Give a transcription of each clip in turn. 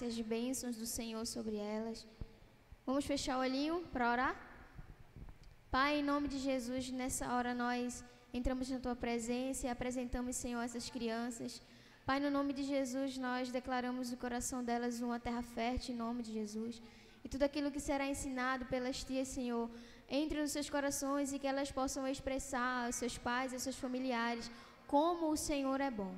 As bênçãos do Senhor sobre elas. Vamos fechar o olhinho para orar? Pai, em nome de Jesus, nessa hora nós entramos na Tua presença e apresentamos, Senhor, essas crianças. Pai, no nome de Jesus, nós declaramos o coração delas uma terra fértil, em nome de Jesus. E tudo aquilo que será ensinado pelas Tias, Senhor, entre nos seus corações e que elas possam expressar aos seus pais e aos seus familiares como o Senhor é bom.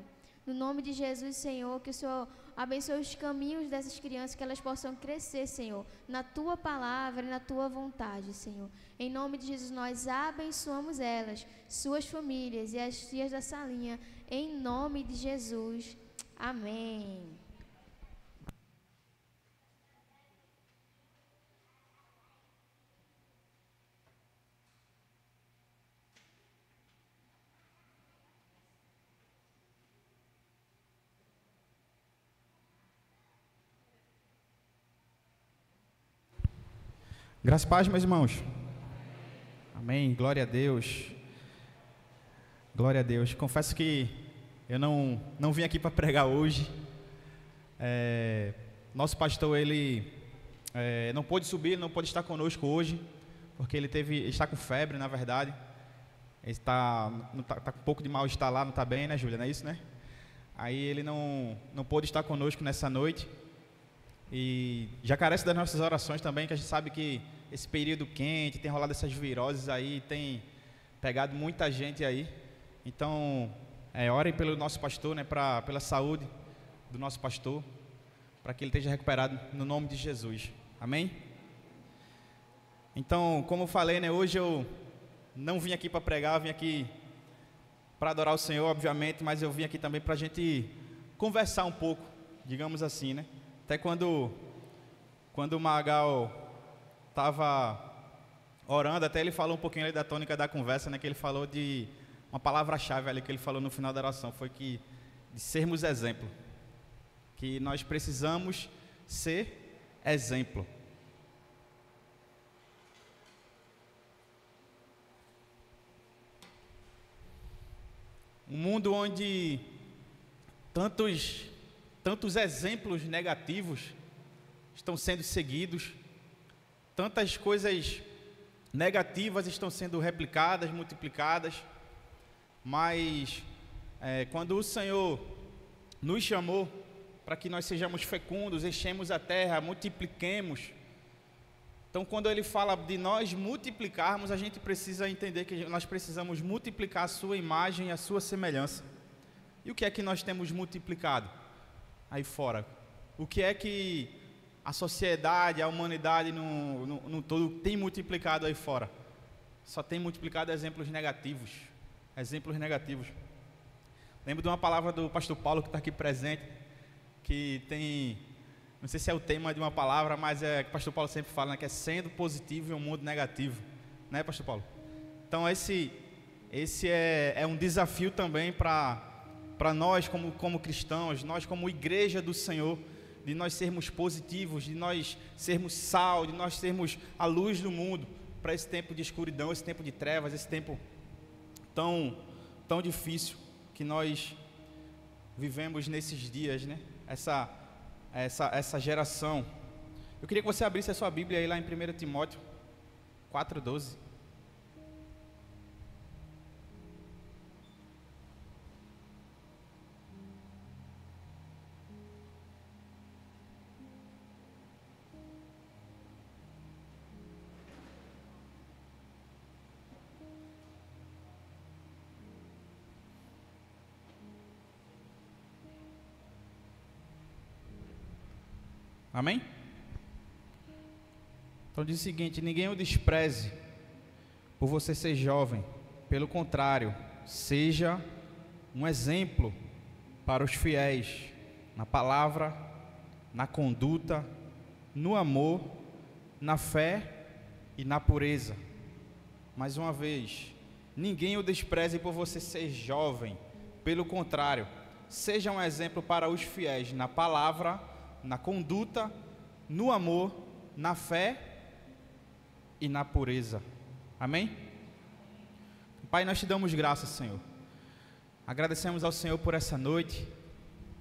No nome de Jesus, Senhor, que o Senhor abençoe os caminhos dessas crianças, que elas possam crescer, Senhor, na Tua palavra e na Tua vontade, Senhor. Em nome de Jesus, nós abençoamos elas, suas famílias e as tias da salinha, em nome de Jesus. Amém. Graças a paz, meus irmãos. Amém. Glória a Deus. Glória a Deus. Confesso que eu não vim aqui para pregar hoje. Nosso pastor, ele não pôde subir, não pôde estar conosco hoje, porque ele está com febre, na verdade. Ele está com um pouco de mal-estar lá, não está bem, né, Júlia? Não é isso, né? Aí ele não pôde estar conosco nessa noite. E já carece das nossas orações também, que a gente sabe que esse período quente, tem rolado essas viroses aí, tem pegado muita gente aí. Então, orem pelo nosso pastor, né, pela saúde do nosso pastor, para que ele esteja recuperado no nome de Jesus. Amém? Então, como eu falei, né, hoje eu não vim aqui para pregar, eu vim aqui para adorar o Senhor, obviamente, mas eu vim aqui também para a gente conversar um pouco, digamos assim, né? Até quando o Magal estava orando, até ele falou um pouquinho ali da tônica da conversa, né? Que ele falou de uma palavra-chave ali que ele falou no final da oração, foi de sermos exemplo. Que nós precisamos ser exemplo. Um mundo onde tantos exemplos negativos estão sendo seguidos, tantas coisas negativas estão sendo replicadas, multiplicadas, mas quando o Senhor nos chamou para que nós sejamos fecundos, enchemos a terra, multipliquemos, então quando Ele fala de nós multiplicarmos, a gente precisa entender que nós precisamos multiplicar a sua imagem e a sua semelhança. E o que é que nós temos multiplicado aí fora? O que é que a sociedade, a humanidade no todo tem multiplicado aí fora? Só tem multiplicado exemplos negativos. Exemplos negativos. Lembro de uma palavra do pastor Paulo, que está aqui presente, que tem, não sei se é o tema de uma palavra, mas que o pastor Paulo sempre fala, né, que é sendo positivo em um mundo negativo. Né, pastor Paulo? Então esse é um desafio também para nós como cristãos, nós como igreja do Senhor, de nós sermos positivos, de nós sermos sal, de nós sermos a luz do mundo, para esse tempo de escuridão, esse tempo de trevas, esse tempo tão difícil que nós vivemos nesses dias, né? Essa geração. Eu queria que você abrisse a sua Bíblia aí lá em 1 Timóteo 4:12. Amém? Então diz o seguinte: ninguém o despreze por você ser jovem, pelo contrário, seja um exemplo para os fiéis, na palavra, na conduta, no amor, na fé e na pureza. Mais uma vez, ninguém o despreze por você ser jovem, pelo contrário, seja um exemplo para os fiéis, na palavra, na conduta, no amor, na fé e na pureza. Amém? Pai, nós te damos graças, Senhor. Agradecemos ao Senhor por essa noite.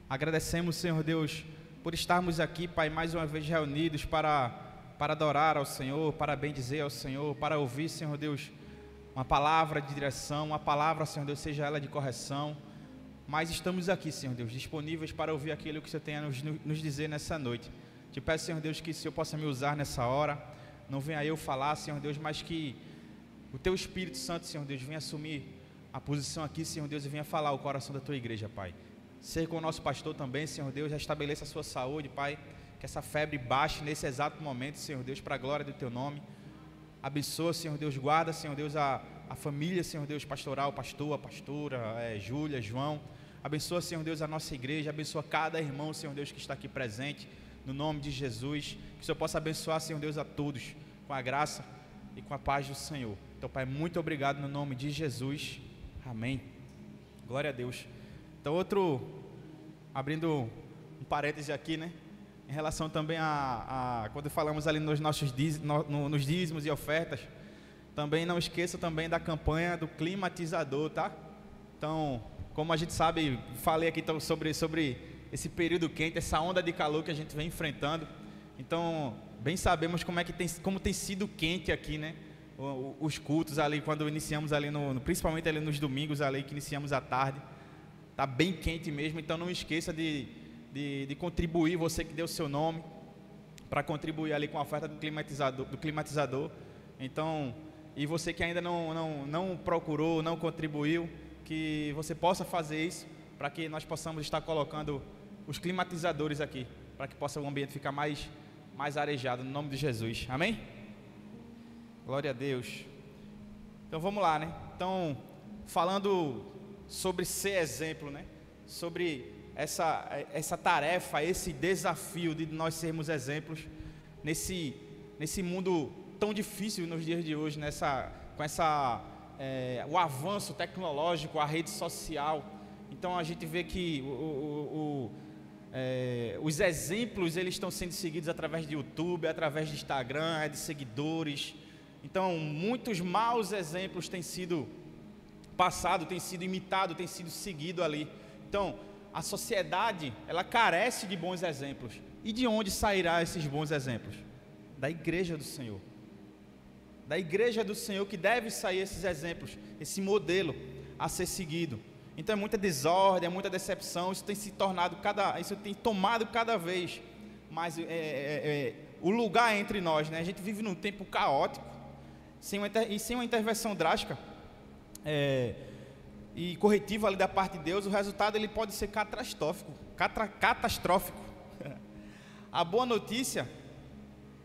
Agradecemos, Senhor Deus, por estarmos aqui, Pai, mais uma vez reunidos para adorar ao Senhor, para bendizer ao Senhor, para ouvir, Senhor Deus, uma palavra de direção, uma palavra, Senhor Deus, seja ela de correção. Mas estamos aqui, Senhor Deus, disponíveis para ouvir aquilo que o Senhor tem a nos dizer nessa noite. Te peço, Senhor Deus, que o Senhor possa me usar nessa hora. Não venha eu falar, Senhor Deus, mas que o Teu Espírito Santo, Senhor Deus, venha assumir a posição aqui, Senhor Deus, e venha falar o coração da Tua igreja, Pai. Ser com o nosso pastor também, Senhor Deus, restabeleça a sua saúde, Pai. Que essa febre baixe nesse exato momento, Senhor Deus, para a glória do Teu nome. Abençoa, Senhor Deus, guarda, Senhor Deus, a família, Senhor Deus, pastoral, pastor, a pastora, Júlia, João. Abençoa, Senhor Deus, a nossa igreja, abençoa cada irmão, Senhor Deus, que está aqui presente, no nome de Jesus. Que o Senhor possa abençoar, Senhor Deus, a todos, com a graça e com a paz do Senhor. Então, Pai, muito obrigado no nome de Jesus. Amém. Glória a Deus. Então, abrindo um parêntese aqui, né? Em relação também quando falamos ali nos nossos nos dízimos e ofertas, também não esqueça também da campanha do climatizador, tá? Então, como a gente sabe, falei aqui então sobre esse período quente, essa onda de calor que a gente vem enfrentando. Então, bem sabemos como tem sido quente aqui, né? Os cultos ali, quando iniciamos ali, principalmente ali nos domingos ali, que iniciamos à tarde. Está bem quente mesmo, então não esqueça de contribuir, você que deu o seu nome, para contribuir ali com a oferta do climatizador. Então, e você que ainda não procurou, não contribuiu, que você possa fazer isso, para que nós possamos estar colocando os climatizadores aqui, para que possa o ambiente ficar mais arejado, no nome de Jesus. Amém? Glória a Deus. Então vamos lá, né? Então, falando sobre ser exemplo, né? Sobre essa tarefa, esse desafio de nós sermos exemplos nesse mundo tão difícil nos dias de hoje, o avanço tecnológico, a rede social. Então a gente vê que os exemplos eles estão sendo seguidos através de YouTube, através de Instagram, de seguidores. Então muitos maus exemplos têm sido passados, têm sido imitados, têm sido seguidos ali. Então a sociedade ela carece de bons exemplos. E de onde sairá esses bons exemplos? Da igreja do Senhor. Da igreja do Senhor que deve sair esses exemplos, esse modelo a ser seguido. Então é muita desordem, é muita decepção. Isso tem tomado cada vez mais o lugar entre nós, né? A gente vive num tempo caótico, sem uma intervenção drástica e corretiva ali da parte de Deus. O resultado ele pode ser catastrófico. A boa notícia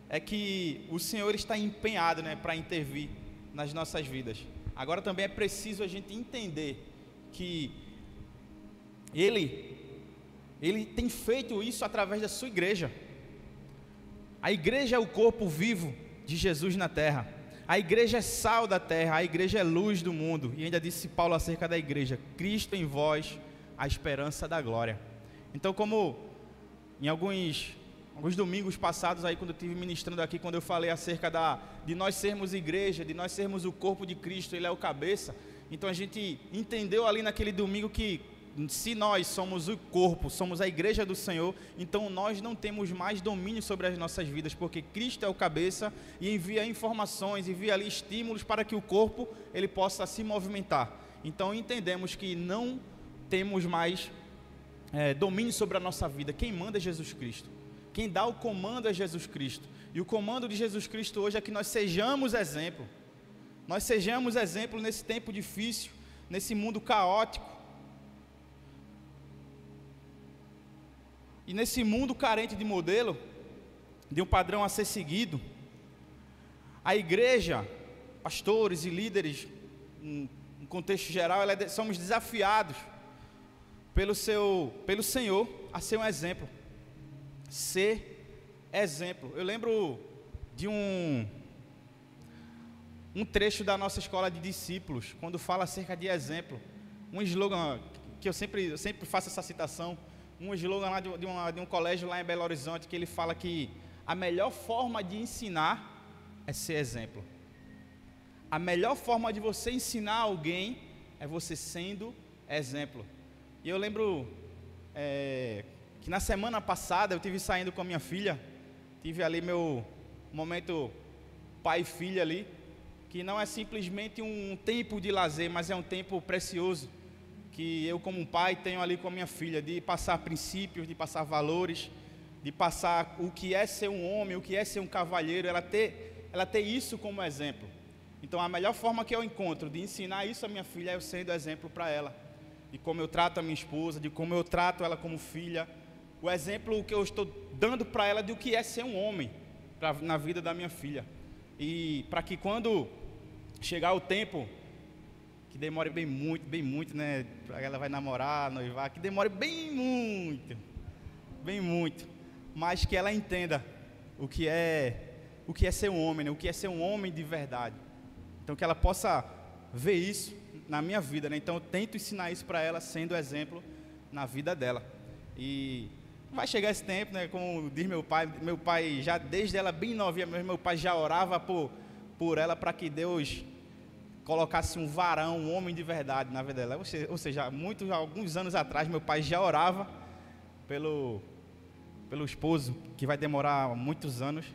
é que o Senhor está empenhado, né, para intervir nas nossas vidas. Agora também é preciso a gente entender que Ele tem feito isso através da sua igreja. A igreja é o corpo vivo de Jesus na terra. A igreja é sal da terra, a igreja é luz do mundo. E ainda disse Paulo acerca da igreja: Cristo em vós, a esperança da glória. Então, como em alguns domingos passados aí, quando eu estive ministrando aqui, quando eu falei acerca de nós sermos igreja, de nós sermos o corpo de Cristo, Ele é o cabeça. Então a gente entendeu ali naquele domingo que se nós somos o corpo, somos a igreja do Senhor, então nós não temos mais domínio sobre as nossas vidas, porque Cristo é o cabeça e envia informações, envia ali estímulos para que o corpo ele possa se movimentar. Então entendemos que não temos mais domínio sobre a nossa vida. Quem manda é Jesus Cristo. Quem dá o comando é Jesus Cristo. E o comando de Jesus Cristo hoje é que nós sejamos exemplo. Nós sejamos exemplo nesse tempo difícil, nesse mundo caótico. E nesse mundo carente de modelo, de um padrão a ser seguido, a igreja, pastores e líderes, em contexto geral, somos desafiados pelo Senhor a ser um exemplo. Ser exemplo. Eu lembro de um trecho da nossa escola de discípulos, quando fala acerca de exemplo. Um slogan que eu sempre faço essa citação, um slogan lá de um colégio lá em Belo Horizonte, que ele fala que a melhor forma de ensinar é ser exemplo. A melhor forma de você ensinar alguém é você sendo exemplo. E eu lembro, que na semana passada eu tive saindo com a minha filha, tive ali meu momento pai e filha ali, que não é simplesmente um tempo de lazer, mas é um tempo precioso, que eu como um pai tenho ali com a minha filha, de passar princípios, de passar valores, de passar o que é ser um homem, o que é ser um cavalheiro, ela ter isso como exemplo. Então a melhor forma que eu encontro de ensinar isso à minha filha é eu sendo exemplo para ela, de como eu trato a minha esposa, de como eu trato ela como filha, o exemplo que eu estou dando para ela de o que é ser um homem na vida da minha filha. E para que quando chegar o tempo, que demore bem muito, né? Para ela vai namorar, noivar, que demore bem muito, mas que ela entenda o que é ser um homem, né? O que é ser um homem de verdade. Então que ela possa ver isso na minha vida, né? Então eu tento ensinar isso para ela, sendo exemplo na vida dela. E vai chegar esse tempo, né? Como diz meu pai já desde ela bem novinha, meu pai já orava por ela para que Deus colocasse um varão, um homem de verdade na vida dela. Ou seja, alguns anos atrás, meu pai já orava pelo esposo, que vai demorar muitos anos,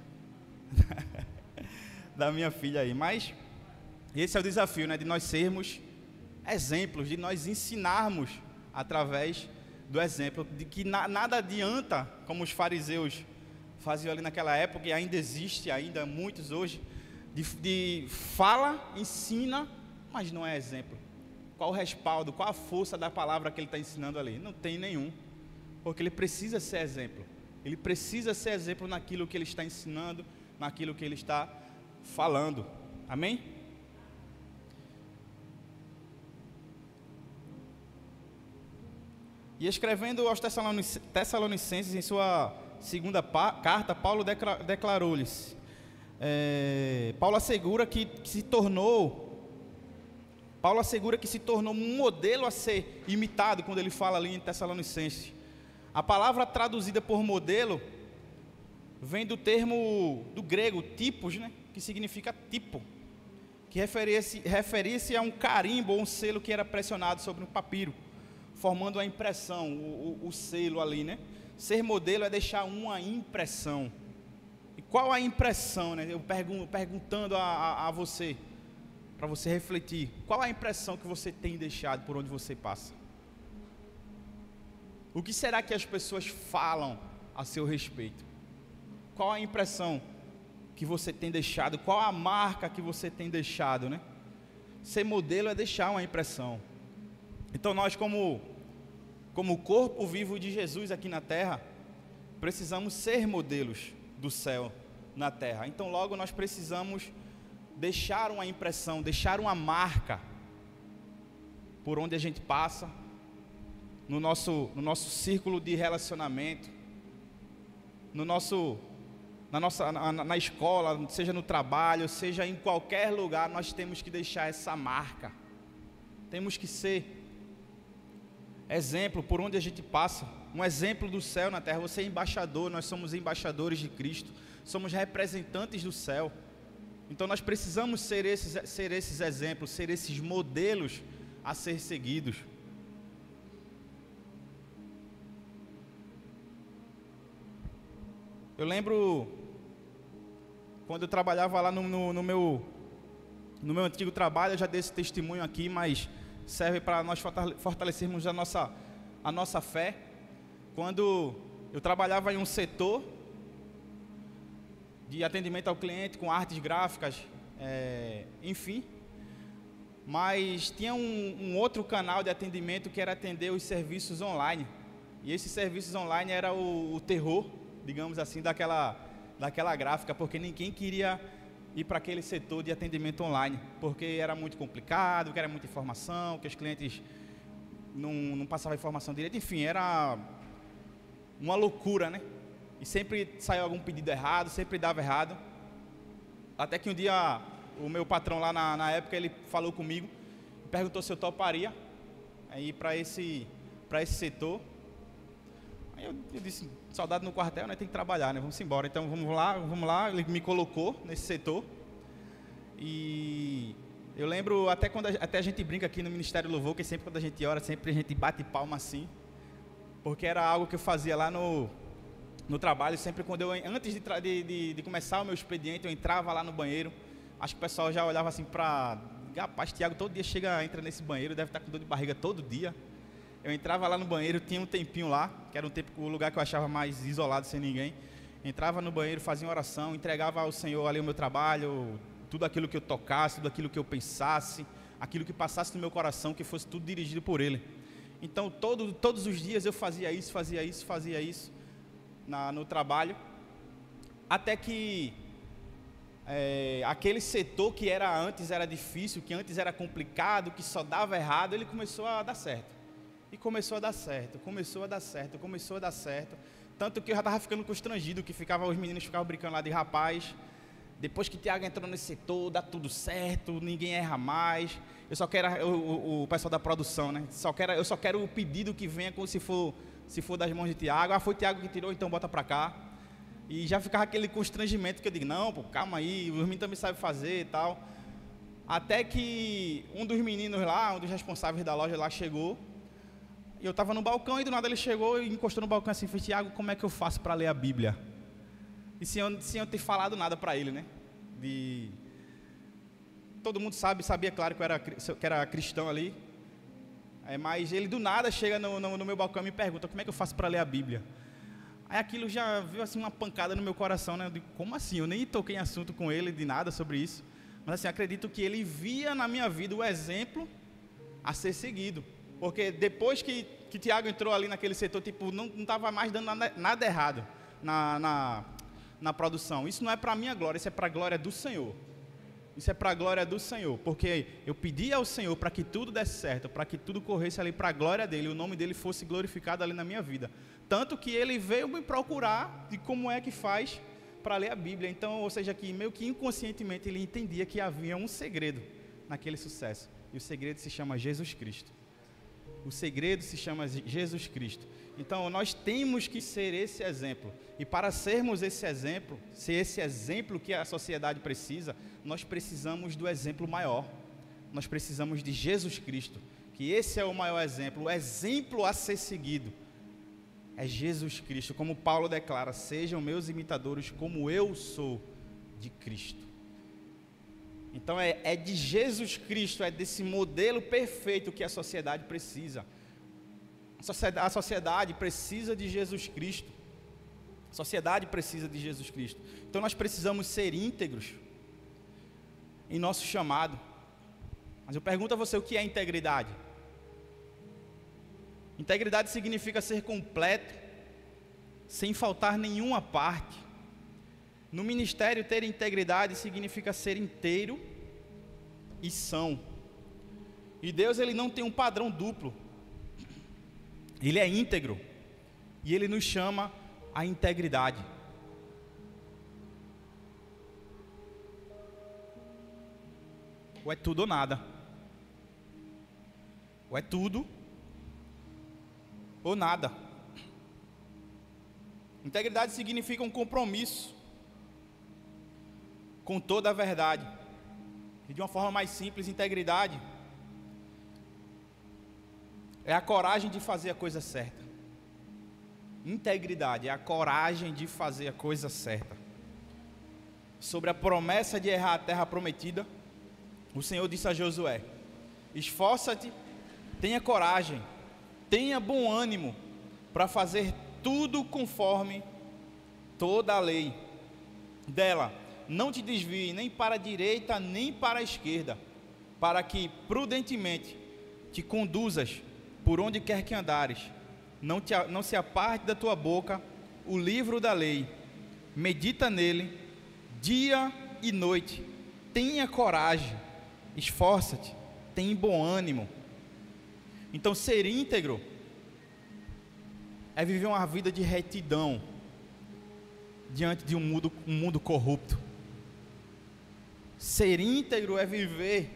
da minha filha aí. Mas esse é o desafio, né? De nós sermos exemplos, de nós ensinarmos através do exemplo, de que nada adianta, como os fariseus faziam ali naquela época, e ainda existe, ainda muitos hoje, de fala, ensina, mas não é exemplo. Qual o respaldo, qual a força da palavra que ele está ensinando ali? Não tem nenhum, porque ele precisa ser exemplo. Ele precisa ser exemplo naquilo que ele está ensinando, naquilo que ele está falando. Amém? E escrevendo aos Tessalonicenses, em sua segunda carta, Paulo declarou-lhes, Paulo assegura que se tornou um modelo a ser imitado, quando ele fala ali em Tessalonicenses. A palavra traduzida por modelo vem do termo do grego, tipos, né? Que significa tipo, que referia-se a um carimbo ou um selo que era pressionado sobre um papiro, formando a impressão, o selo ali, né? Ser modelo é deixar uma impressão. E qual a impressão, né? Eu perguntando a você, para você refletir, qual a impressão que você tem deixado por onde você passa? O que será que as pessoas falam a seu respeito? Qual a impressão que você tem deixado? Qual a marca que você tem deixado, né? Ser modelo é deixar uma impressão. Então nós, como corpo vivo de Jesus aqui na terra, precisamos ser modelos do céu na terra. Então logo nós precisamos deixar uma impressão, deixar uma marca por onde a gente passa, no nosso círculo de relacionamento, na escola, seja no trabalho, seja em qualquer lugar, nós temos que deixar essa marca. Temos que ser exemplo por onde a gente passa, um exemplo do céu na terra. Você é embaixador, nós somos embaixadores de Cristo, somos representantes do céu. Então nós precisamos ser esses exemplos, ser esses modelos a ser seguidos. Eu lembro quando eu trabalhava lá no meu antigo trabalho, eu já dei esse testemunho aqui, mas serve para nós fortalecermos a nossa fé. Quando eu trabalhava em um setor de atendimento ao cliente com artes gráficas, enfim, mas tinha um outro canal de atendimento que era atender os serviços online, e esses serviços online era o terror, digamos assim, daquela gráfica, porque ninguém queria ir para aquele setor de atendimento online, porque era muito complicado, que era muita informação, que os clientes não passavam a informação direito, enfim, era uma loucura, né? E sempre saiu algum pedido errado, sempre dava errado, até que um dia o meu patrão lá na época, ele falou comigo, perguntou se eu toparia ir para esse setor. Aí eu disse, soldado no quartel, né, tem que trabalhar, né, vamos embora, então vamos lá, ele me colocou nesse setor. E eu lembro, até a gente brinca aqui no Ministério Louvor, que sempre quando a gente ora, sempre a gente bate palma assim, porque era algo que eu fazia lá no trabalho. Sempre quando antes de começar o meu expediente, eu entrava lá no banheiro. Acho que o pessoal já olhava assim para... Rapaz, Tiago todo dia entra nesse banheiro, deve estar com dor de barriga todo dia. Eu entrava lá no banheiro, tinha um tempinho lá, que era o lugar que eu achava mais isolado, sem ninguém. Entrava no banheiro, fazia uma oração, entregava ao Senhor ali o meu trabalho, tudo aquilo que eu tocasse, tudo aquilo que eu pensasse, aquilo que passasse no meu coração, que fosse tudo dirigido por Ele. Então, todos os dias eu fazia isso no trabalho, até que aquele setor que antes era difícil, que antes era complicado, que só dava errado, ele começou a dar certo. E começou a dar certo. Tanto que eu já estava ficando constrangido, que os meninos ficavam brincando lá de rapaz, depois que Tiago entrou nesse setor, dá tudo certo, ninguém erra mais. Eu só quero, o pessoal da produção, né? Eu só quero o pedido que venha, como se for das mãos de Tiago. Foi Tiago que tirou, então bota para cá. E já ficava aquele constrangimento que eu digo, não, pô, calma aí, os meninos também sabem fazer e tal. Até que um dos meninos lá, um dos responsáveis da loja lá chegou. E eu estava no balcão e do nada ele chegou e encostou no balcão assim, fez: Tiago, como é que eu faço para ler a Bíblia? E sem eu ter falado nada para ele, né? Todo mundo sabia, claro, que eu era cristão ali. Mas ele do nada chega no meu balcão e me pergunta: como é que eu faço para ler a Bíblia? Aí aquilo já veio assim uma pancada no meu coração, né? Eu digo, como assim? Eu nem toquei em assunto com ele de nada sobre isso. Mas assim, acredito que ele via na minha vida o exemplo a ser seguido. Porque depois que Tiago entrou ali naquele setor, tipo, não estava mais dando nada errado na produção. Isso não é para a minha glória, isso é para a glória do Senhor. Isso é para a glória do Senhor, porque eu pedi ao Senhor para que tudo desse certo, para que tudo corresse ali para a glória dEle, o nome dEle fosse glorificado ali na minha vida. Tanto que Ele veio me procurar de como é que faz para ler a Bíblia. Então, ou seja, que meio que inconscientemente Ele entendia que havia um segredo naquele sucesso. E o segredo se chama Jesus Cristo. O segredo se chama Jesus Cristo. Então, nós temos que ser esse exemplo. E para sermos esse exemplo, ser esse exemplo que a sociedade precisa, nós precisamos do exemplo maior. Nós precisamos de Jesus Cristo, que esse é o maior exemplo, o exemplo a ser seguido. É Jesus Cristo, como Paulo declara: sejam meus imitadores como eu sou de Cristo. Então é de Jesus Cristo, é desse modelo perfeito que a sociedade precisa. A sociedade precisa de Jesus Cristo. A sociedade precisa de Jesus Cristo. Então nós precisamos ser íntegros em nosso chamado. Mas eu pergunto a você, o que é integridade? Integridade significa ser completo, sem faltar nenhuma parte. No ministério, ter integridade significa ser inteiro e são. E Deus, Ele não tem um padrão duplo. Ele é íntegro. E Ele nos chama à integridade. Ou é tudo ou nada. Ou é tudo ou nada. Integridade significa um compromisso com toda a verdade. E de uma forma mais simples, integridade é a coragem de fazer a coisa certa. Integridade é a coragem de fazer a coisa certa. Sobre a promessa de errar a terra prometida, o Senhor disse a Josué: esforça-te, tenha coragem, tenha bom ânimo para fazer tudo conforme toda a lei dela. Não te desvie nem para a direita nem para a esquerda, para que prudentemente te conduzas por onde quer que andares. Não se aparte da tua boca o livro da lei, medita nele dia e noite. Tenha coragem, esforça-te, tenha bom ânimo. Então, ser íntegro é viver uma vida de retidão diante de um mundo corrupto. Ser íntegro é viver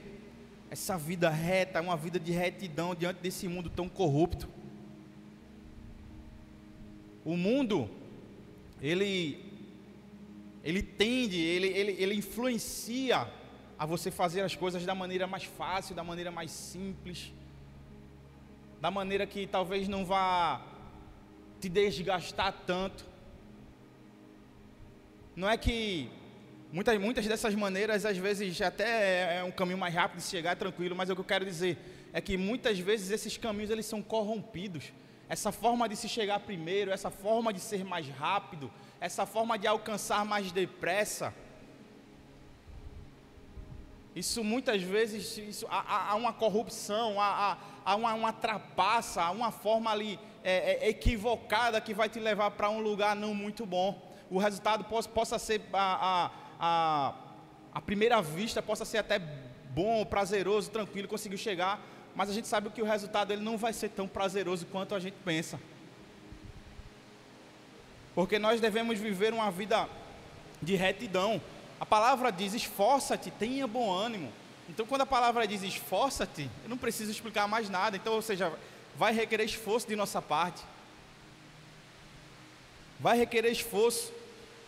essa vida reta, uma vida de retidão diante desse mundo tão corrupto. O mundo, ele influencia a você fazer as coisas da maneira mais fácil, da maneira mais simples, da maneira que talvez não vá te desgastar tanto. Não é que muitas dessas maneiras, às vezes, até é um caminho mais rápido de chegar, tranquilo, mas o que eu quero dizer é que muitas vezes esses caminhos eles são corrompidos. Essa forma de se chegar primeiro, essa forma de ser mais rápido, essa forma de alcançar mais depressa, isso muitas vezes há uma corrupção, há uma trapaça, há uma forma ali equivocada que vai te levar para um lugar não muito bom. O resultado possa ser, à primeira vista, possa ser até bom, prazeroso, tranquilo, conseguiu chegar, mas a gente sabe que o resultado ele não vai ser tão prazeroso quanto a gente pensa. Porque nós devemos viver uma vida de retidão. A palavra diz, esforça-te, tenha bom ânimo. Então, quando a palavra diz esforça-te, eu não preciso explicar mais nada. Então, ou seja, vai requerer esforço de nossa parte. Vai requerer esforço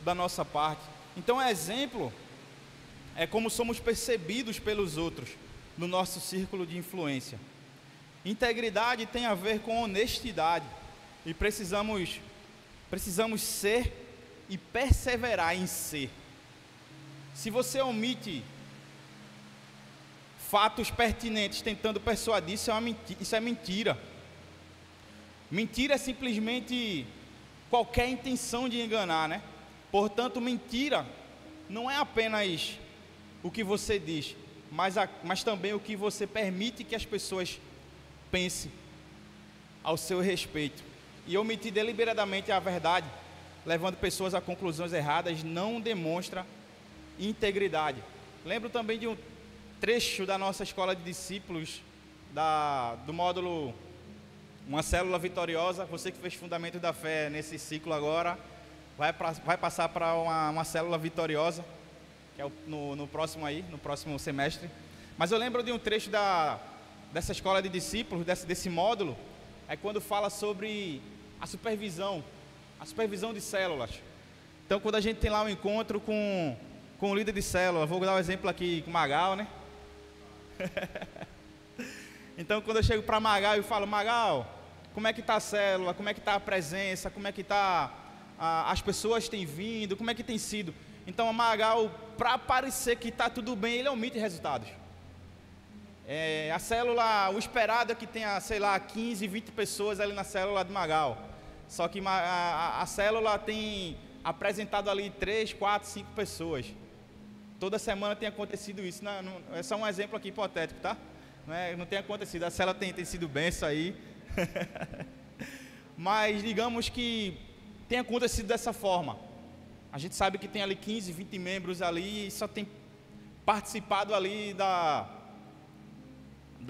da nossa parte. Então, exemplo é como somos percebidos pelos outros no nosso círculo de influência. Integridade tem a ver com honestidade. E precisamos ser e perseverar em ser. Se você omite fatos pertinentes tentando persuadir, isso é mentira. Mentira é simplesmente qualquer intenção de enganar, né? Portanto, mentira não é apenas o que você diz, mas também o que você permite que as pessoas pensem ao seu respeito. E omitir deliberadamente a verdade, levando pessoas a conclusões erradas, não demonstra integridade. Lembro também de um trecho da nossa escola de discípulos, do módulo Uma Célula Vitoriosa. Você que fez Fundamento da Fé nesse ciclo agora, vai passar para uma célula vitoriosa, que é no próximo semestre. Mas eu lembro de um trecho dessa escola de discípulos, desse módulo, é quando fala sobre a supervisão de células. Então, quando a gente tem lá um encontro com o líder de célula, vou dar um exemplo aqui com o Magal, né? Então, quando eu chego para Magal e falo, Magal, como é que está a célula, como é que está a presença, como é que está, as pessoas têm vindo, como é que tem sido? Então, o Magal, para parecer que está tudo bem, ele omite resultados. A célula, o esperado é que tenha, 15, 20 pessoas ali na célula do Magal. Só que a célula tem apresentado ali 3, 4, 5 pessoas. Toda semana tem acontecido isso. É só um exemplo aqui hipotético, tá? Não tem acontecido. A célula tem sido bem isso aí. Mas digamos que tem acontecido dessa forma. A gente sabe que tem ali 15, 20 membros ali e só tem participado ali da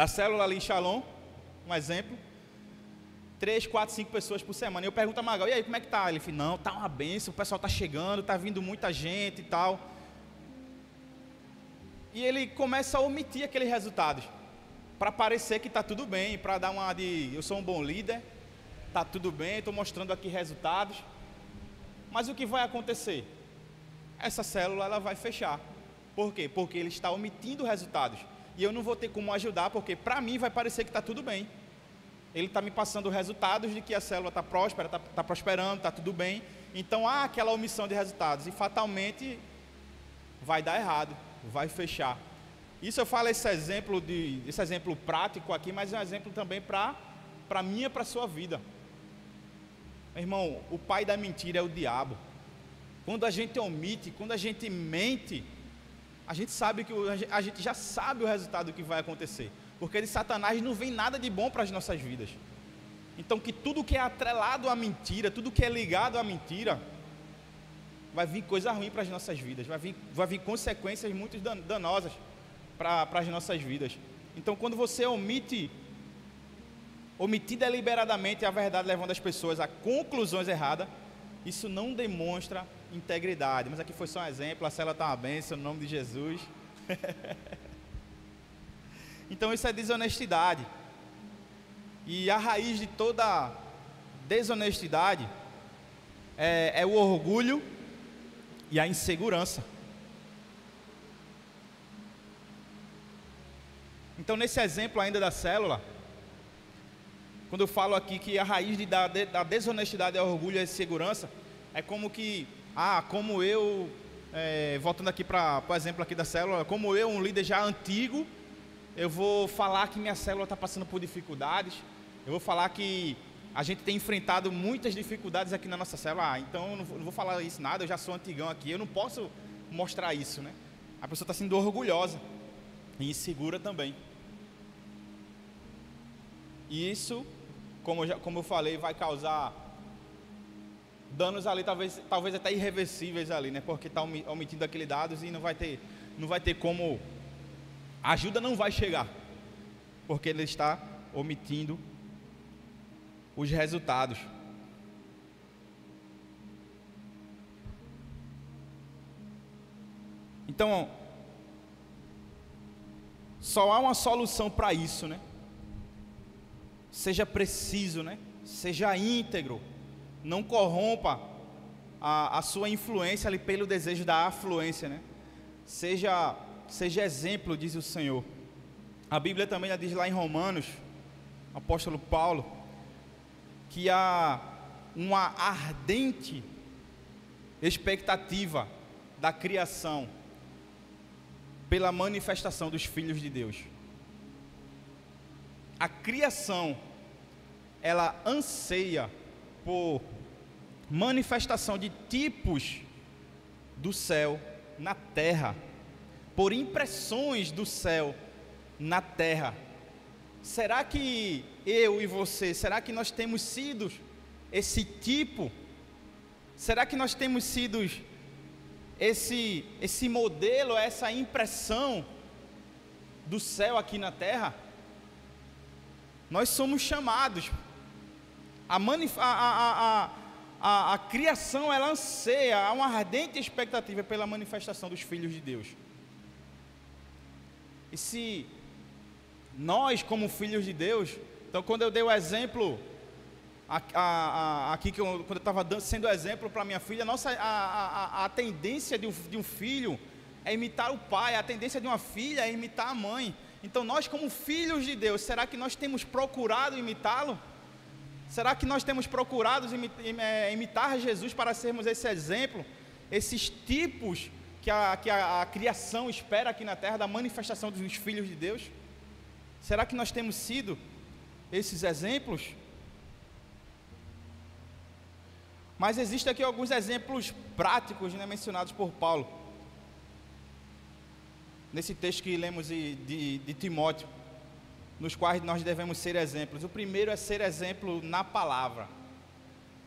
célula ali em Shalom, um exemplo. 3, 4, 5 pessoas por semana. Eu pergunto a Magal, e aí, como é que tá? Ele fala, não, tá uma benção, o pessoal tá chegando, tá vindo muita gente e tal. E ele começa a omitir aqueles resultados, para parecer que tá tudo bem, para dar uma de, eu sou um bom líder, tá tudo bem, estou mostrando aqui resultados. Mas o que vai acontecer? Essa célula, ela vai fechar. Por quê? Porque ele está omitindo resultados. E eu não vou ter como ajudar, porque para mim vai parecer que está tudo bem. Ele está me passando resultados de que a célula está próspera, está prosperando, está tudo bem. Então há aquela omissão de resultados e fatalmente vai dar errado, vai fechar. Isso eu falo esse exemplo prático aqui, mas é um exemplo também para mim e para a sua vida. Meu irmão, o pai da mentira é o diabo. Quando a gente omite, quando a gente mente, a gente já sabe o resultado que vai acontecer. Porque de Satanás não vem nada de bom para as nossas vidas. Então, que tudo que é atrelado à mentira, tudo que é ligado à mentira, vai vir coisa ruim para as nossas vidas, vai vir consequências muito danosas para as nossas vidas. Então, quando você omitir deliberadamente a verdade, levando as pessoas a conclusões erradas, isso não demonstra integridade. Mas aqui foi só um exemplo, a célula está uma bênção, no nome de Jesus. Então isso é desonestidade. E a raiz de toda desonestidade é o orgulho e a insegurança. Então nesse exemplo ainda da célula, quando eu falo aqui que a raiz da desonestidade é orgulho e insegurança, é como que, como eu, voltando aqui para o exemplo aqui da célula, como eu, um líder já antigo, eu vou falar que minha célula está passando por dificuldades, eu vou falar que a gente tem enfrentado muitas dificuldades aqui na nossa célula, então eu não vou falar isso nada, eu já sou antigão aqui, eu não posso mostrar isso, né? A pessoa está sendo orgulhosa e insegura também. E isso, como eu falei, vai causar danos ali, talvez até irreversíveis ali, né? Porque está omitindo aqueles dados e não vai ter como, a ajuda não vai chegar, porque ele está omitindo os resultados. Então, só há uma solução para isso, né? Seja preciso, né? Seja íntegro, não corrompa a sua influência ali pelo desejo da afluência, né? Seja exemplo, diz o Senhor. A Bíblia também já diz lá em Romanos, o apóstolo Paulo, que há uma ardente expectativa da criação pela manifestação dos filhos de Deus. A criação, ela anseia por manifestação de tipos do céu na terra, por impressões do céu na terra. Será que eu e você, será que nós temos sido esse tipo? Será que nós temos sido esse modelo, essa impressão do céu aqui na terra? Nós somos chamados, a criação, ela anseia, há uma ardente expectativa pela manifestação dos filhos de Deus. E se nós, como filhos de Deus, então quando eu dei o exemplo, aqui quando eu estava sendo exemplo para minha filha, a tendência de um filho é imitar o pai, a tendência de uma filha é imitar a mãe. Então nós, como filhos de Deus, será que nós temos procurado imitá-lo? Será que nós temos procurado imitar Jesus para sermos esse exemplo, esses tipos que a criação espera aqui na terra, da manifestação dos filhos de Deus? Será que nós temos sido esses exemplos? Mas existem aqui alguns exemplos práticos, né, mencionados por Paulo, nesse texto que lemos de Timóteo, nos quais nós devemos ser exemplos. O primeiro é ser exemplo na palavra.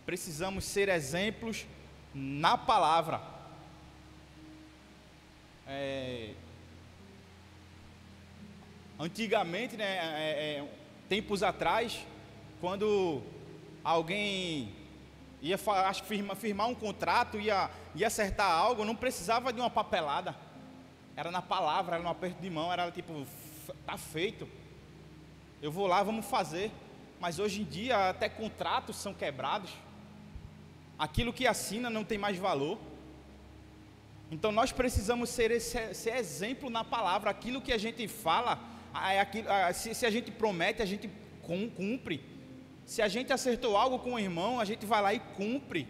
Precisamos ser exemplos na palavra. Antigamente, né, tempos atrás, quando alguém ia firmar um contrato, ia acertar algo, não precisava de uma papelada. Era na palavra, era no aperto de mão, era tipo, tá feito. Eu vou lá, vamos fazer. Mas hoje em dia até contratos são quebrados. Aquilo que assina não tem mais valor. Então nós precisamos ser esse exemplo na palavra. Aquilo que a gente fala, se a gente promete, a gente cumpre. Se a gente acertou algo com o irmão, a gente vai lá e cumpre.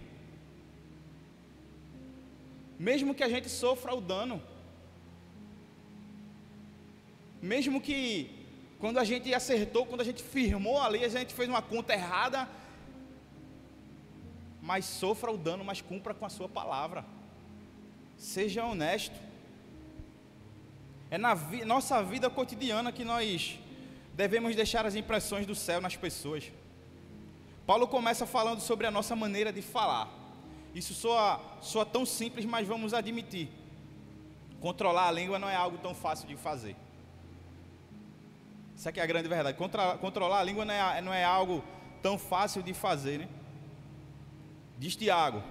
Mesmo que a gente sofra o dano. Mesmo que quando a gente acertou, quando a gente firmou ali, a gente fez uma conta errada, mas sofra o dano, mas cumpra com a sua palavra. Seja honesto. É na nossa vida cotidiana que nós devemos deixar as impressões do céu nas pessoas. Paulo começa falando sobre a nossa maneira de falar. Isso soa tão simples, mas vamos admitir. Controlar a língua não é algo tão fácil de fazer. Isso aqui é a grande verdade. Controlar a língua não é algo tão fácil de fazer, né? Diz Tiago: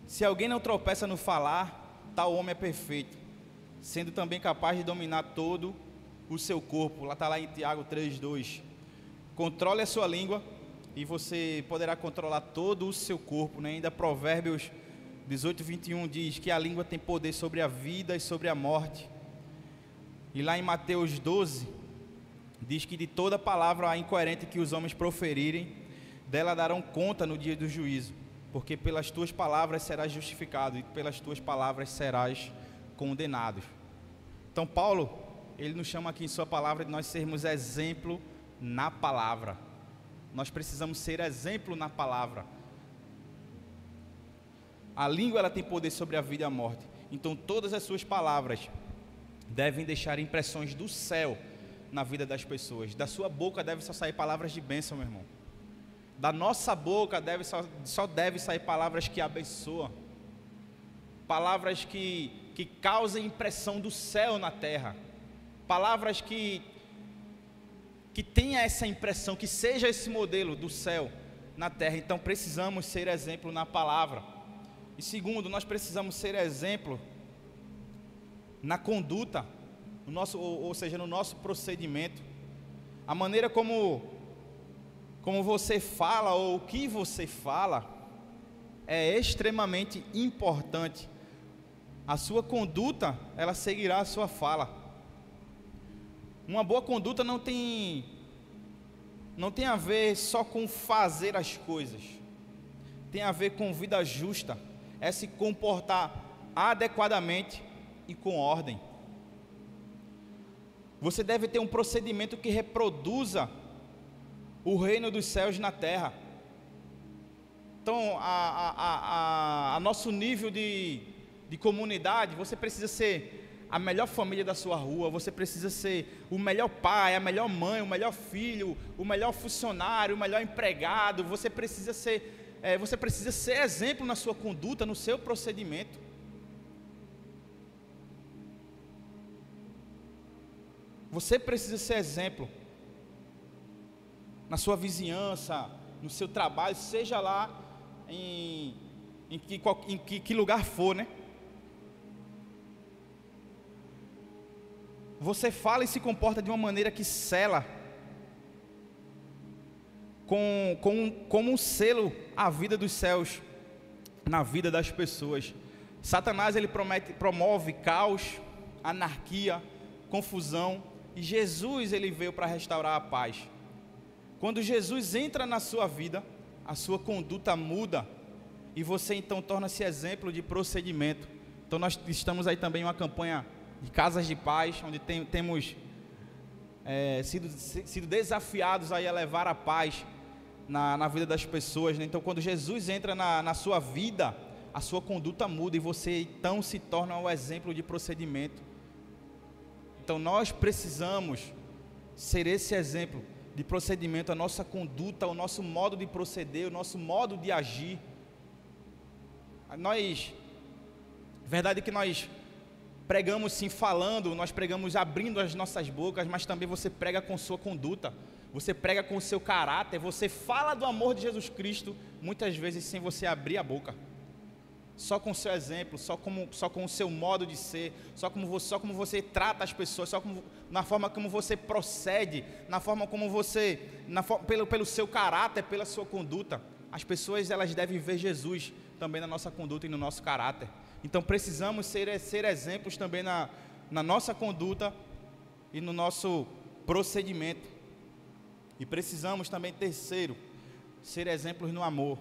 se alguém não tropeça no falar, tal homem é perfeito, sendo também capaz de dominar todo o seu corpo. Lá está lá em Tiago 3:2. Controle a sua língua e você poderá controlar todo o seu corpo, né? Ainda Provérbios 18:21 diz que a língua tem poder sobre a vida e sobre a morte. E lá em Mateus 12, diz que de toda palavra incoerente que os homens proferirem, dela darão conta no dia do juízo, porque pelas tuas palavras serás justificado e pelas tuas palavras serás condenado. Então Paulo, ele nos chama aqui em sua palavra de nós sermos exemplo na palavra. Nós precisamos ser exemplo na palavra. A língua, ela tem poder sobre a vida e a morte. Então todas as suas palavras devem deixar impressões do céu na vida das pessoas. Da sua boca deve só sair palavras de bênção, meu irmão. Da nossa boca só deve sair palavras que abençoam. Palavras que causem impressão do céu na terra. Palavras que tenha essa impressão, que seja esse modelo do céu na terra. Então precisamos ser exemplo na palavra. E segundo, nós precisamos ser exemplo na conduta, ou seja, no nosso procedimento. A maneira como você fala ou o que você fala é extremamente importante. A sua conduta, ela seguirá a sua fala. Uma boa conduta não tem a ver só com fazer as coisas. Tem a ver com vida justa. É se comportar adequadamente e com ordem. Você deve ter um procedimento que reproduza o reino dos céus na terra. Então, a nosso nível de comunidade, você precisa ser a melhor família da sua rua, você precisa ser o melhor pai, a melhor mãe, o melhor filho, o melhor funcionário, o melhor empregado. Você precisa ser exemplo na sua conduta, no seu procedimento. Você precisa ser exemplo na sua vizinhança, no seu trabalho, seja lá em que lugar for, né? Você fala e se comporta de uma maneira que sela como um selo a vida dos céus na vida das pessoas. Satanás, ele promove caos, anarquia, confusão, e Jesus, ele veio para restaurar a paz. Quando Jesus entra na sua vida, a sua conduta muda e você então torna-se exemplo de procedimento. Então nós estamos aí também em uma campanha de casas de paz, onde temos sido desafiados aí a levar a paz na vida das pessoas, né? Então quando Jesus entra na sua vida, a sua conduta muda e você então se torna um exemplo de procedimento. Então nós precisamos ser esse exemplo de procedimento, a nossa conduta, o nosso modo de proceder, o nosso modo de agir. Verdade que nós pregamos sim falando, nós pregamos abrindo as nossas bocas, mas também você prega com sua conduta, você prega com o seu caráter, você fala do amor de Jesus Cristo, muitas vezes sem você abrir a boca. Só com o seu exemplo, só com o seu modo de ser, só como você trata as pessoas, na forma como você procede, na forma como você, pelo seu caráter, pela sua conduta. As pessoas, elas devem ver Jesus também na nossa conduta e no nosso caráter. Então precisamos ser exemplos também na nossa conduta e no nosso procedimento. E precisamos também, terceiro, ser exemplos no amor.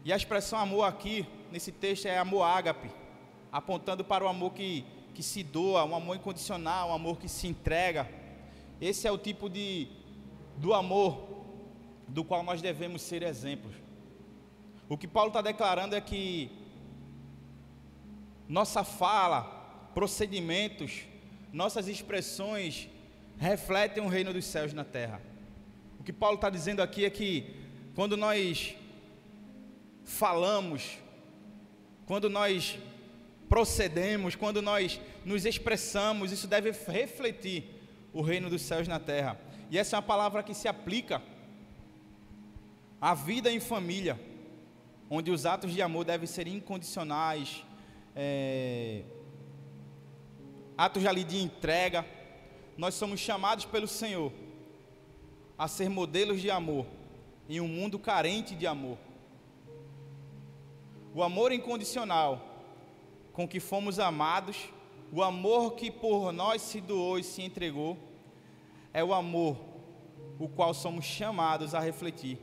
E a expressão amor aqui, nesse texto, é amor ágape, apontando para o amor que se doa, um amor incondicional, um amor que se entrega. Esse é o tipo do amor do qual nós devemos ser exemplos. O que Paulo está declarando é que nossa fala, procedimentos, nossas expressões refletem o reino dos céus na terra. O que Paulo está dizendo aqui é que quando nós falamos, quando nós procedemos, quando nós nos expressamos, isso deve refletir o reino dos céus na terra. E essa é uma palavra que se aplica à vida em família, onde os atos de amor devem ser incondicionais, atos ali de entrega. Nós somos chamados pelo Senhor a ser modelos de amor em um mundo carente de amor. O amor incondicional com que fomos amados, o amor que por nós se doou e se entregou, é o amor o qual somos chamados a refletir.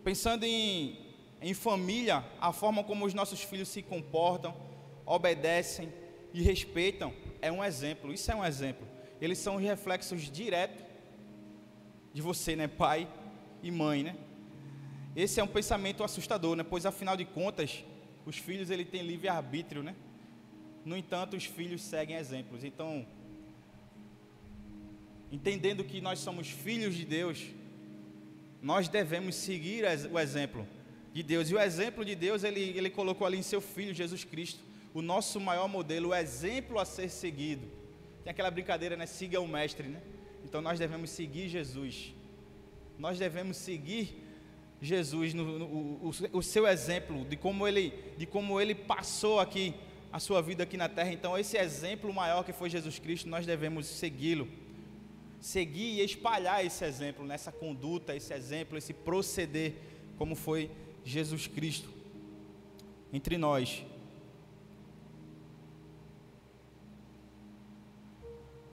Pensando em família, a forma como os nossos filhos se comportam, obedecem e respeitam, é um exemplo. Isso é um exemplo. Eles são os reflexos diretos de você, né, pai e mãe, né? Esse é um pensamento assustador, né? Pois afinal de contas, os filhos ele têm livre-arbítrio, né? No entanto, os filhos seguem exemplos. Então, entendendo que nós somos filhos de Deus, nós devemos seguir o exemplo de Deus. E o exemplo de Deus, ele colocou ali em seu Filho, Jesus Cristo, o nosso maior modelo, o exemplo a ser seguido. Tem aquela brincadeira, né? Siga o mestre, né? Então, nós devemos seguir Jesus. Nós devemos seguir Jesus, o seu exemplo, de como ele passou aqui, a sua vida aqui na terra. Então, esse exemplo maior que foi Jesus Cristo, nós devemos segui-lo. Seguir e espalhar esse exemplo, nessa conduta, esse exemplo, esse proceder, como foi Jesus Cristo entre nós.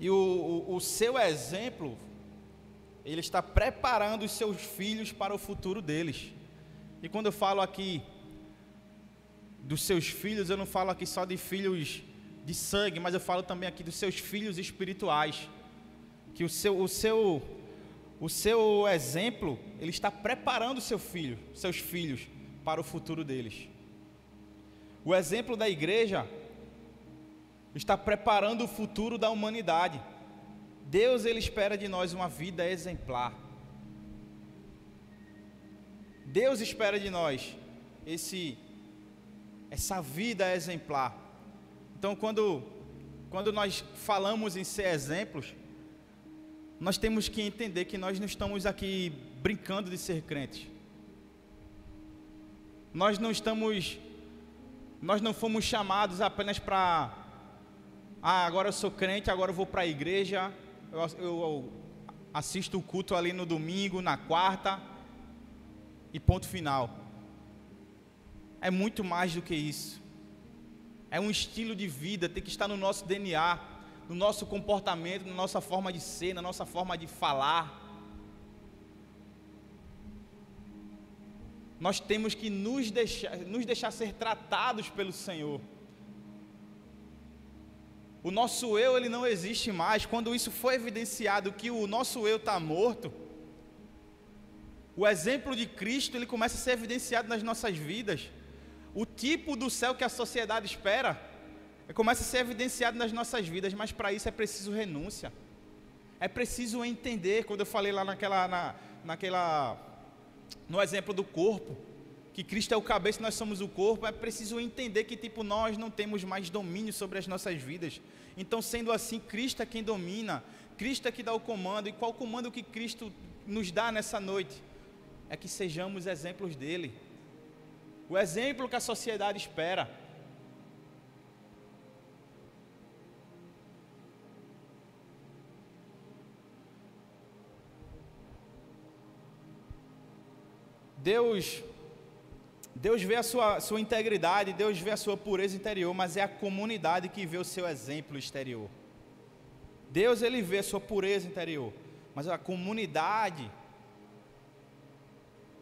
E o seu exemplo, ele está preparando os seus filhos para o futuro deles. E quando eu falo aqui dos seus filhos, eu não falo aqui só de filhos de sangue, mas eu falo também aqui dos seus filhos espirituais. Que o seu exemplo, ele está preparando seus filhos para o futuro deles. O exemplo da igreja está preparando o futuro da humanidade. Deus, ele espera de nós uma vida exemplar. Deus espera de nós essa vida exemplar. Então, quando nós falamos em ser exemplos, nós temos que entender que nós não estamos aqui brincando de ser crentes. Nós não fomos chamados apenas para, agora eu sou crente, agora eu vou para a igreja, eu assisto o culto ali no domingo, na quarta, e ponto final. É muito mais do que isso. É um estilo de vida, tem que estar no nosso DNA, no nosso comportamento, na nossa forma de ser, na nossa forma de falar. Nós temos que nos deixar ser tratados pelo Senhor. O nosso eu, ele não existe mais. Quando isso foi evidenciado que o nosso eu está morto, o exemplo de Cristo, ele começa a ser evidenciado nas nossas vidas. O tipo do céu que a sociedade espera, começa a ser evidenciado nas nossas vidas, mas para isso é preciso renúncia. É preciso entender, quando eu falei lá no exemplo do corpo, que Cristo é o cabeça e nós somos o corpo, é preciso entender que nós não temos mais domínio sobre as nossas vidas. Então, sendo assim, Cristo é quem domina, Cristo é que dá o comando. E qual o comando que Cristo nos dá nessa noite? É que sejamos exemplos dele. O exemplo que a sociedade espera. Deus vê a sua integridade, Deus vê a sua pureza interior, mas é a comunidade que vê o seu exemplo exterior. Deus, ele vê a sua pureza interior, mas a comunidade,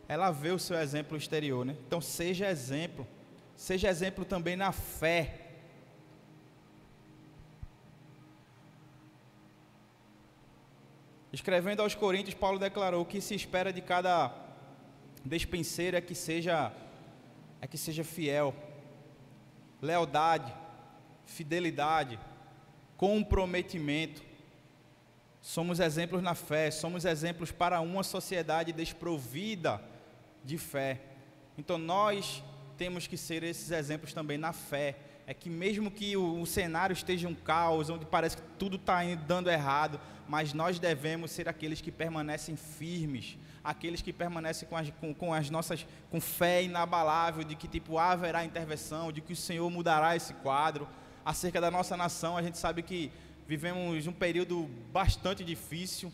ela vê o seu exemplo exterior, né? Então seja exemplo também na fé. Escrevendo aos Coríntios, Paulo declarou que se espera de cada despenseiro é que seja fiel, lealdade, fidelidade, comprometimento. Somos exemplos na fé, somos exemplos para uma sociedade desprovida de fé. Então nós temos que ser esses exemplos também na fé. É que mesmo que o cenário esteja um caos, onde parece que tudo está dando errado, mas nós devemos ser aqueles que permanecem firmes, aqueles que permanecem com fé inabalável de que haverá intervenção, de que o Senhor mudará esse quadro. Acerca da nossa nação, a gente sabe que vivemos um período bastante difícil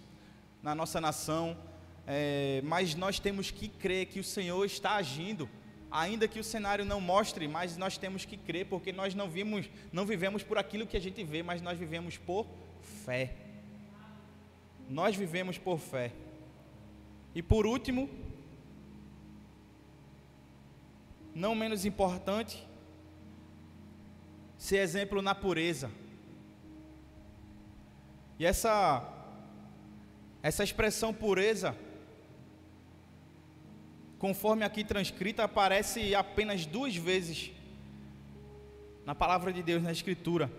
na nossa nação, mas nós temos que crer que o Senhor está agindo Ainda que o cenário não mostre, mas nós temos que crer, porque nós não vivemos por aquilo que a gente vê, mas nós vivemos por fé. Nós vivemos por fé. E por último, não menos importante, ser exemplo na pureza. E essa expressão pureza, conforme aqui transcrita, aparece apenas 2 vezes na palavra de Deus, na Escritura.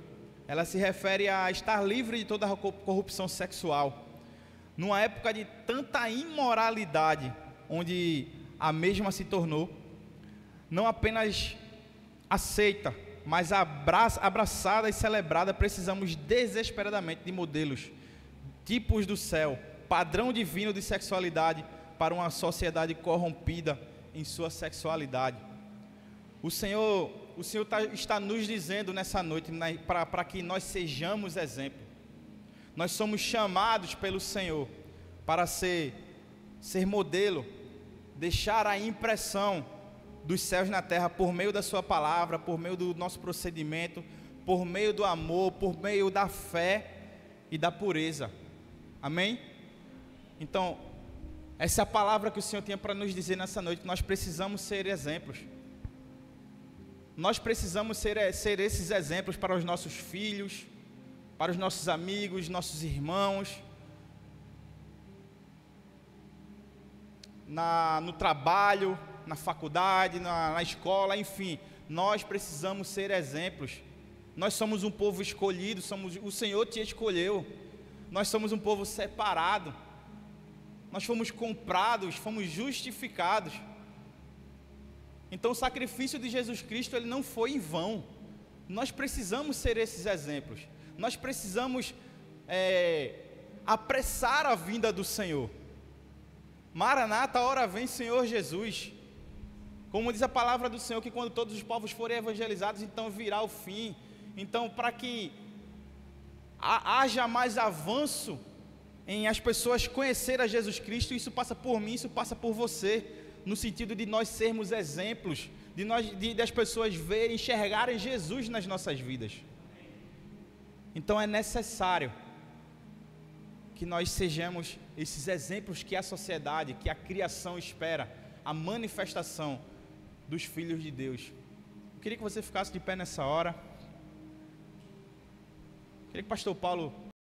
Ela se refere a estar livre de toda a corrupção sexual. Numa época de tanta imoralidade, onde a mesma se tornou, não apenas aceita, mas abraçada e celebrada, precisamos desesperadamente de modelos, tipos do céu, padrão divino de sexualidade para uma sociedade corrompida em sua sexualidade. O Senhor está nos dizendo nessa noite para que nós sejamos exemplo. Nós somos chamados pelo Senhor para ser modelo, deixar a impressão dos céus na terra por meio da sua palavra, por meio do nosso procedimento, por meio do amor, por meio da fé e da pureza. Amém? Então, essa é a palavra que o Senhor tinha para nos dizer nessa noite. Nós precisamos ser exemplos. Nós precisamos ser esses exemplos para os nossos filhos, para os nossos amigos, nossos irmãos, no trabalho, na faculdade, na escola, enfim. Nós precisamos ser exemplos. Nós somos um povo escolhido, o Senhor te escolheu. Nós somos um povo separado. Nós fomos comprados, fomos justificados. Então o sacrifício de Jesus Cristo, ele não foi em vão. Nós precisamos ser esses exemplos. Nós precisamos apressar a vinda do Senhor. Maranata, ora vem Senhor Jesus. Como diz a palavra do Senhor, que quando todos os povos forem evangelizados, então virá o fim. Então, para que haja mais avanço em as pessoas conhecer a Jesus Cristo, isso passa por mim, isso passa por você, no sentido de nós sermos exemplos, de as pessoas verem, enxergarem Jesus nas nossas vidas. Então é necessário que nós sejamos esses exemplos que a sociedade, que a criação espera, a manifestação dos filhos de Deus. Eu queria que você ficasse de pé nessa hora. Eu queria que o pastor Paulo